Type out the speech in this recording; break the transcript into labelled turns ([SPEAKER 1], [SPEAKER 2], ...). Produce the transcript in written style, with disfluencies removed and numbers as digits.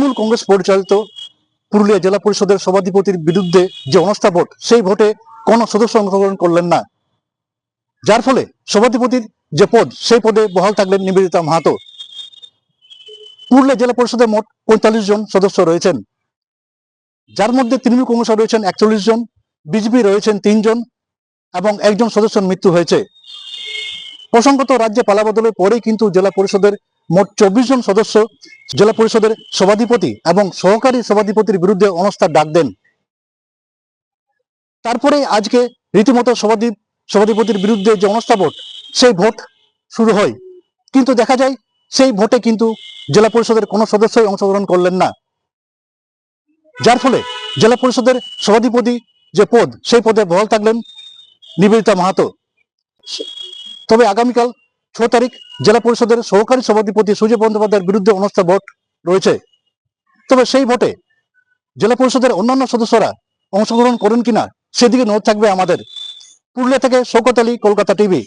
[SPEAKER 1] তৃণমূল কংগ্রেস পরিচালিত পুরুলিয়া জেলা পরিষদের সভাধিপতির বিরুদ্ধে যে অনাস্থা ভোট, সেই ভোটে কোনো সদস্য অংশগ্রহণ করলেন না, যার ফলে সভাধিপতির যে পদ, সেই পদে বহাল থাকলেন নিবেদিতা মাহাতো। পুরুলিয়া জেলা পরিষদের মোট ৪৫ জন সদস্য রয়েছেন, যার মধ্যে তৃণমূল কংগ্রেস রয়েছেন ৪১ জন, বিজেপি রয়েছেন ৩ জন এবং একজন সদস্যের মৃত্যু হয়েছে। প্রসঙ্গত, রাজ্যে পালাবদলের পরেই কিন্তু জেলা পরিষদের মোট ২৪ জন সদস্য জেলা পরিষদের সভাধিপতি এবং সহকারী সভাধিপতির বিরুদ্ধে অনাস্থার ডাক দেন। তারপরে আজকে রীতিমতো সভাধিপতির বিরুদ্ধে যে অনাস্থা ভোট, সেই ভোট শুরু হয়, কিন্তু দেখা যায় সেই ভোটে কিন্তু জেলা পরিষদের কোনো সদস্যই অংশগ্রহণ করলেন না, যার ফলে জেলা পরিষদের সভাধিপতি যে পদ, সেই পদে বহাল থাকলেন নিবেদিতা মাহাতো। তবে আগামীকাল ৬ তারিখ জেলা পরিষদের সহকারী সভাধিপতি সুজয় বন্দ্যোপাধ্যায়ের বিরুদ্ধে অনাস্থা ভোট রয়েছে। তবে সেই ভোটে জেলা পরিষদের অন্যান্য সদস্যরা অংশগ্রহণ করেন কিনা, সেদিকে নজর থাকবে আমাদের। পুরুলিয়া থেকে শওকত আলী, কলকাতা টিভি।